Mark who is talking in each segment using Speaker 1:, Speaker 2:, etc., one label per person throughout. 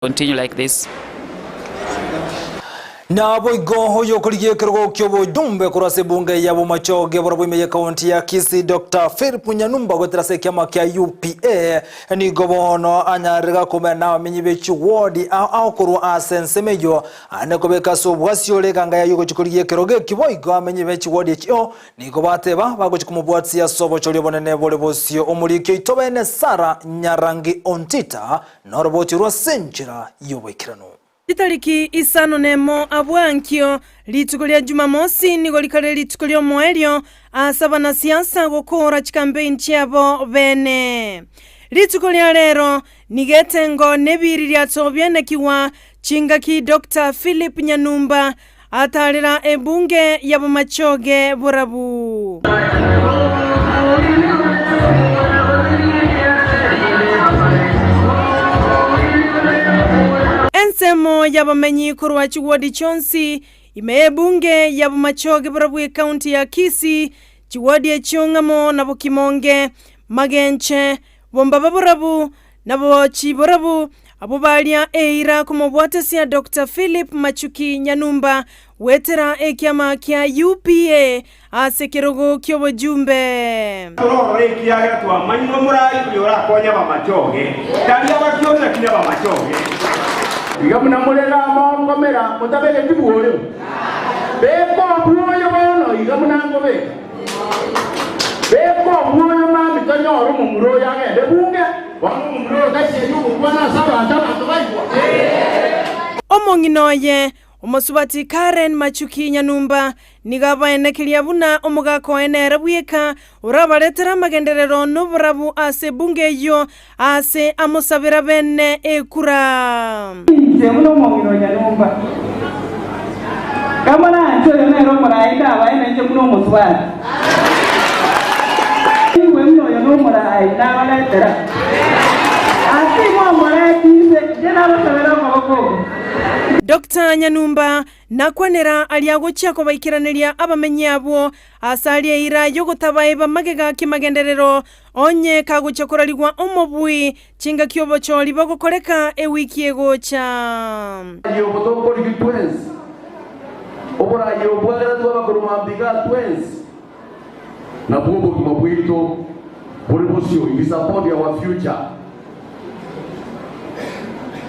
Speaker 1: Continue like this.
Speaker 2: Na boigo yo kuriye kirgo kyobo dumbe kurase bunge ya Bomachoge bora bwime kaunti ya Kisii Dr. Philip Nyanumba gweterase kyama kya UPA ni gobono anyarega kumena amenyi bechi ward au kuru asensemejo anekobeka sobwasyo leganga ya yugo chikuriye kiroge kiboigo amenyi bechi ward ekyo ni gobateba bagochikumubwatsi ya sobo choli bonene bole bosyo omurikyo itobene Sara Nyarangi Ontita noroboti rwa senjira yobekirano
Speaker 3: Itariki isano nemo abwankyo lituko lya Jumamosi nigo likale lituko lya mwelyo asaba na siasa gukora chikampeni cyabo bene. Lituko lya lero nigetengo nebiri lyatsobyene kiwa chingaki Dr. Philip Nyanumba atalira ebunge ya Bomachoge burabu. Ensemo yabamenyi kurwa chiwadi chonsi ime bunge ya Bomachoge burabu kaunti ya Kisii chiwadi echongamo na Bokimonge Magenche bombaba burabu na bochi burabu abubalia eira kumobwatesia Dr. Philip Machuki Nyanumba wetera ekyama kya UPA asekerogo kyobo jumbe
Speaker 4: torore kiaga twa manyo murai yora konya Bomachoge tali abakyoza kinya Bomachoge igamuna mulera amongomera mutabele tibuole beko buoyo bono igamuna ngobe beko buoyo mami tanyoro mumuro yagende bunge wangu mumuro kasye yugo kwana saba ataba tobaibwa
Speaker 3: omonginoye Omosubati Karen Machuki Nyanumba nigaba enekilia buna omugako enere bweka urabaletera magenderero n'uburabu ase bunge yo ase amusabira bene ekura
Speaker 5: Muno omongino Nyanumba kamana ancho yonero muraida abaene muno omosubati iwe muno yono muraida abaletera ase mo muraida jena basabira maboko
Speaker 3: Dr. Nyanumba nakwanera aliago chako baikiraneria abamenyi abo asali eira yogotabaye bamagega kimagenderero onye kago chakoraligwa omobui chinga kyobo choli bagokoreka ewiki egocha
Speaker 6: yobotokori twins obora yobwagara tuba kurumambika twins na bombo kumabwito bolibosyo support our future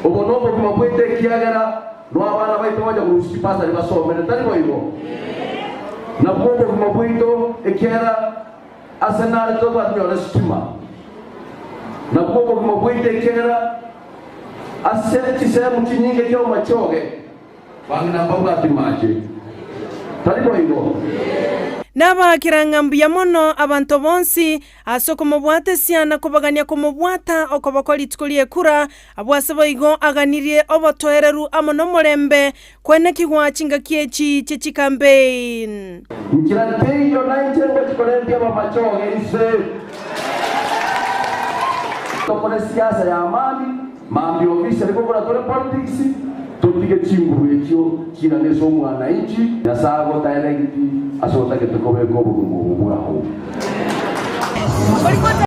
Speaker 6: obonobo kumabwite kiagara no abana baito baje kurusipasa libasomere tali boibo na bombo kumabwito ekera Arsenal to batyo na stima na bombo kumabwite ekera asenti sehemu kinyinge kyo Bomachoge bangina mbaba timaje tali boibo
Speaker 3: Naba kirangambu ya mono abantu bonsi asoko mubwate siana kubagania kumubwata okobakoli tukulie kura abwasebo igo aganirie obotoereru amono morembe kwene kigwa chinga kiechi chechi campaign
Speaker 6: Mkirante yo 19 tukolempia Bomachoge ise tokole siasa ya amani mambi ofisi alikokora tole politics tupige chimbu ekyo kiraneso omwana inchi nasago taelekiti asota ke tukobeko bugumu bwaho